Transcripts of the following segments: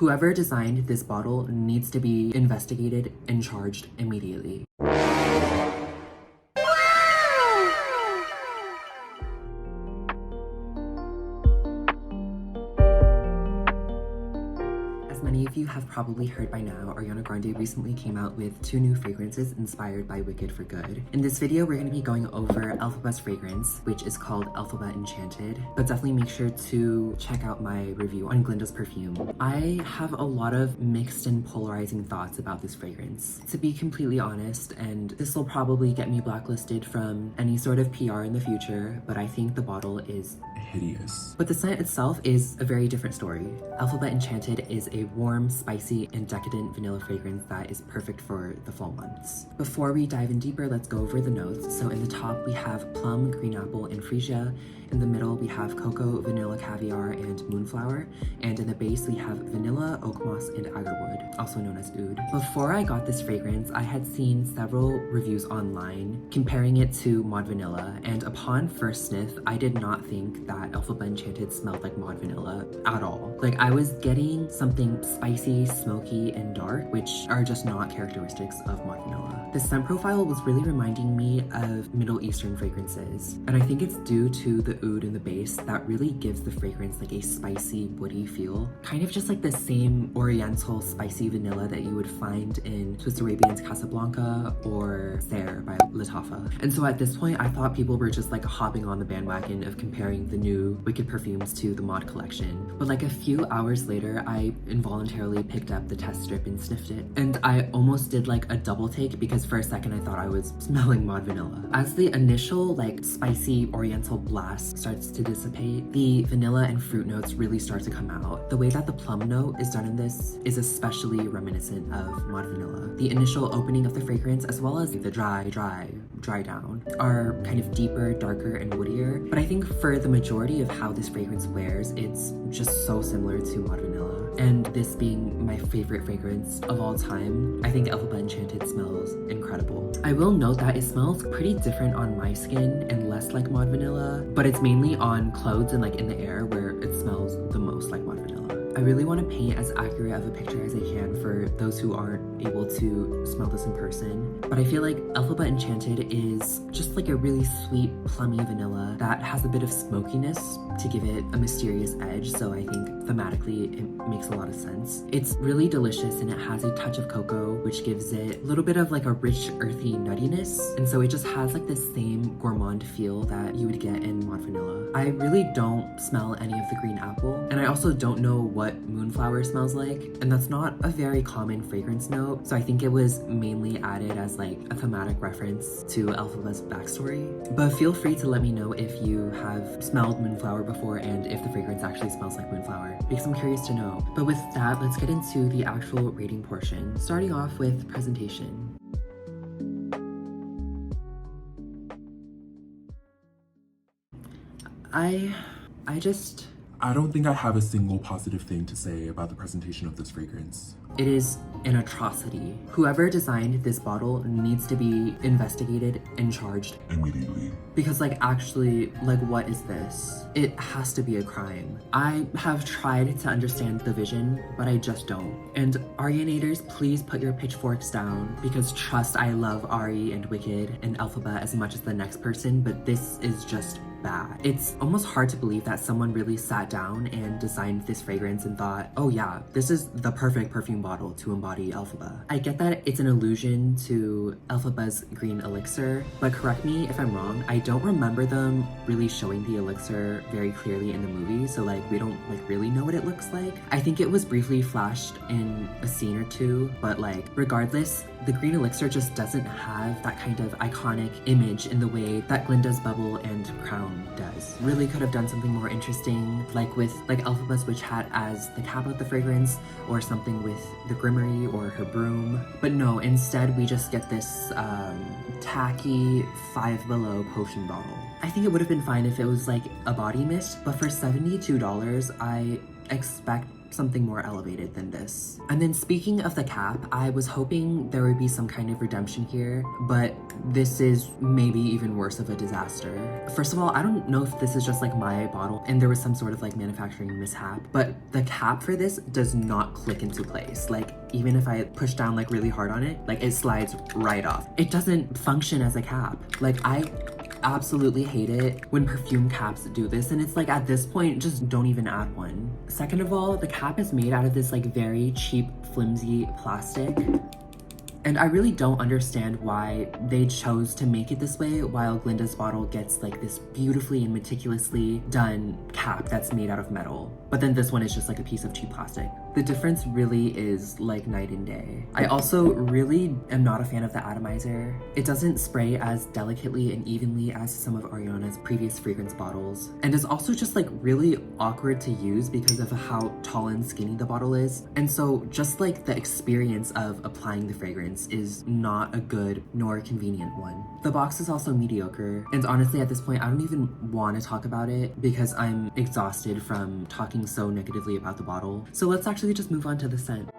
Whoever designed this bottle needs to be investigated and charged immediately. As many of you have probably heard by now, Ariana Grande recently came out with 2 new fragrances inspired by Wicked for Good. In this video, we're going to be going over Elphaba's fragrance, which is called Elphaba Enchanted, but definitely make sure to check out my review on Glinda's perfume. I have a lot of mixed and polarizing thoughts about this fragrance, to be completely honest, and this will probably get me blacklisted from any sort of PR in the future, but I think the bottle is hideous. But the scent itself is a very different story. Elphaba Enchanted is a warm, spicy, and decadent vanilla fragrance that is perfect for the fall months. Before we dive in deeper, let's go over the notes. So in the top, we have plum, green apple, and freesia. In the middle, we have cocoa, vanilla caviar, and moonflower. And in the base, we have vanilla, oak moss, and agarwood, also known as oud. Before I got this fragrance, I had seen several reviews online comparing it to Mod Vanilla, and upon first sniff, I did not think that Elphaba Enchanted smelled like Mod Vanilla at all. Like, I was getting something spicy, smoky, and dark, which are just not characteristics of Mod Vanilla. The scent profile was really reminding me of Middle Eastern fragrances, and I think it's due to the oud in the base that really gives the fragrance like a spicy, woody feel. Kind of just like the same oriental spicy vanilla that you would find in Swiss Arabian's Casablanca or Serre by Lattafa. And so at this point, I thought people were just like hopping on the bandwagon of comparing the new Wicked perfumes to the Mod collection. But like a few hours later, I involuntarily picked up the test strip and sniffed it. And I almost did like a double take because for a second I thought I was smelling Mod Vanilla. As the initial like spicy oriental blast starts to dissipate, the vanilla and fruit notes really start to come out. The way that the plum note is done in this is especially reminiscent of Mod Vanilla. The initial opening of the fragrance, as well as the dry down, are kind of deeper, darker, and woodier. But I think for the majority of how this fragrance wears, it's just so similar to Mod Vanilla. And this being my favorite fragrance of all time, I think Elphaba Enchanted smells incredible. I will note that it smells pretty different on my skin and less like Mod Vanilla, but it's mainly on clothes and like in the air where it smells the most like Mod Vanilla. I really want to paint as accurate of a picture as I can for those who aren't able to smell this in person, but I feel like Elphaba Enchanted is just like a really sweet, plummy vanilla that has a bit of smokiness to give it a mysterious edge, so I think thematically it makes a lot of sense. It's really delicious and it has a touch of cocoa, which gives it a little bit of like a rich, earthy nuttiness, and so it just has like this same gourmand feel that you would get in Mod Vanilla. I really don't smell any of the green apple, and I also don't know what moonflower smells like, and that's not a very common fragrance note, so I think it was mainly added as like a thematic reference to Elphaba's backstory. But feel free to let me know if you have smelled moonflower before and if the fragrance actually smells like moonflower, because I'm curious to know. But with that, let's get into the actual rating portion, starting off with presentation. I don't think I have a single positive thing to say about the presentation of this fragrance. It is an atrocity. Whoever designed this bottle needs to be investigated and charged immediately. Because like actually, like what is this? It has to be a crime. I have tried to understand the vision, but I just don't. And Arianators, please put your pitchforks down, because trust, I love Ari and Wicked and Elphaba as much as the next person, but this is just bad. It's almost hard to believe that someone really sat down and designed this fragrance and thought, oh yeah, this is the perfect perfume bottle to embody Elphaba. I get that it's an allusion to Elphaba's green elixir, but correct me if I'm wrong, I don't remember them really showing the elixir very clearly in the movie, so like we don't like really know what it looks like. I think it was briefly flashed in a scene or two, but like regardless, the green elixir just doesn't have that kind of iconic image in the way that Glinda's bubble and crown does. Really could have done something more interesting, like with like Elphaba's witch hat as the cap of the fragrance, or something with the grimoire or her broom. But no, instead we just get this tacky Five Below potion bottle. I think it would have been fine if it was like a body mist, but for $72, I expect something more elevated than this. And then speaking of the cap, I was hoping there would be some kind of redemption here, but this is maybe even worse of a disaster. First of all, I don't know if this is just like my bottle and there was some sort of like manufacturing mishap, but the cap for this does not click into place. Like, even if I push down like really hard on it, like it slides right off. It doesn't function as a cap. Like, I absolutely hate it when perfume caps do this, and it's like, at this point, just don't even add one. Second of all, the cap is made out of this like very cheap, flimsy plastic. And I really don't understand why they chose to make it this way while Glinda's bottle gets like this beautifully and meticulously done cap that's made out of metal. But then this one is just like a piece of cheap plastic. The difference really is like night and day. I also really am not a fan of the atomizer. It doesn't spray as delicately and evenly as some of Ariana's previous fragrance bottles. And is also just like really awkward to use because of how tall and skinny the bottle is. And so just like the experience of applying the fragrance is not a good nor convenient one. The box is also mediocre. And honestly, at this point, I don't even want to talk about it because I'm exhausted from talking so negatively about the bottle. So let's actually just move on to the scent.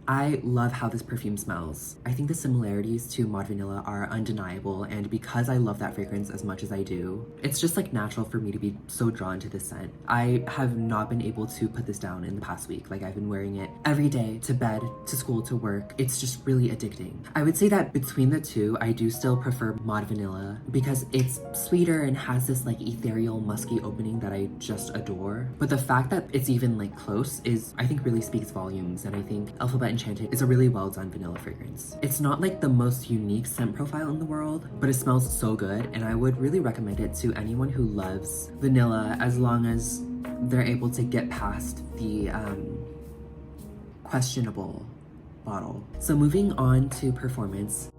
I love how this perfume smells. I think the similarities to Mod Vanilla are undeniable, and because I love that fragrance as much as I do, it's just like natural for me to be so drawn to this scent. I have not been able to put this down in the past week. Like, I've been wearing it every day, to bed, to school, to work. It's just really addicting. I would say that between the two, I do still prefer Mod Vanilla because it's sweeter and has this like ethereal musky opening that I just adore. But the fact that it's even like close is, I think, really speaks volumes, and I think elphaba Enchanted is a really well done vanilla fragrance. It's not like the most unique scent profile in the world, but it smells so good, and I would really recommend it to anyone who loves vanilla, as long as they're able to get past the questionable bottle. So moving on to performance.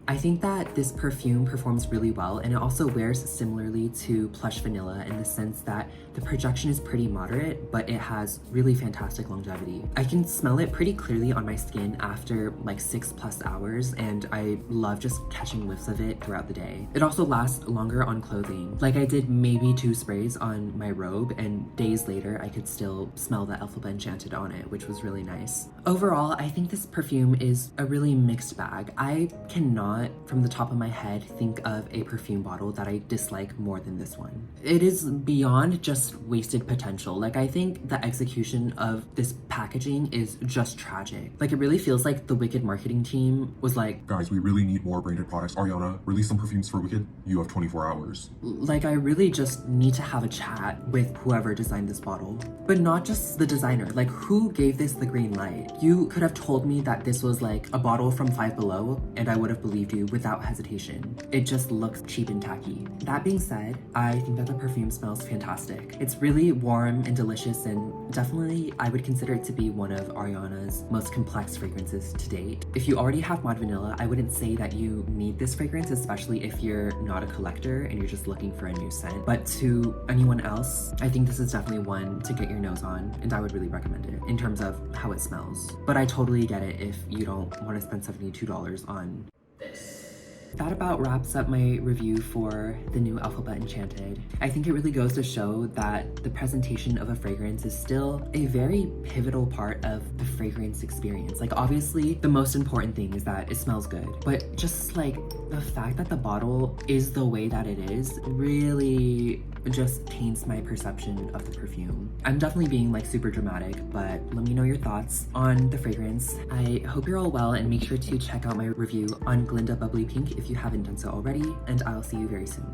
I think that this perfume performs really well, and it also wears similarly to Plush Vanilla in the sense that the projection is pretty moderate, but it has really fantastic longevity. I can smell it pretty clearly on my skin after like 6+ hours, and I love just catching whiffs of it throughout the day. It also lasts longer on clothing. Like, I did maybe 2 sprays on my robe, and days later I could still smell the elphaba Enchanted on it, which was really nice. Overall, I think this perfume is a really mixed bag. I cannot, from the top of my head, think of a perfume bottle that I dislike more than this one. It is beyond just wasted potential. Like, I think the execution of this packaging is just tragic. Like, it really feels like the Wicked marketing team was like, Guys, we really need more branded products. Ariana, release some perfumes for Wicked. You have 24 hours. Like, I really just need to have a chat with whoever designed this bottle. But not just the designer. Like, who gave this the green light? You could have told me that this was like a bottle from Five Below, and I would have believed you without hesitation. It just looks cheap and tacky. That being said, I think that the perfume smells fantastic. It's really warm and delicious, and definitely I would consider it to be one of Ariana's most complex fragrances to date. If you already have Mod Vanilla, I wouldn't say that you need this fragrance, especially if you're not a collector and you're just looking for a new scent. But to anyone else, I think this is definitely one to get your nose on, and I would really recommend it in terms of how it smells. But I totally get it if you don't want to spend $72 on this. That about wraps up my review for the new elphaba Enchanted. I think it really goes to show that the presentation of a fragrance is still a very pivotal part of the fragrance experience. Like, obviously, the most important thing is that it smells good, but just like the fact that the bottle is the way that it is really just taints my perception of the perfume. I'm definitely being like super dramatic, but let me know your thoughts on the fragrance. I hope you're all well, and make sure to check out my review on Glinda Bubbly Pink if you haven't done so already, and I'll see you very soon.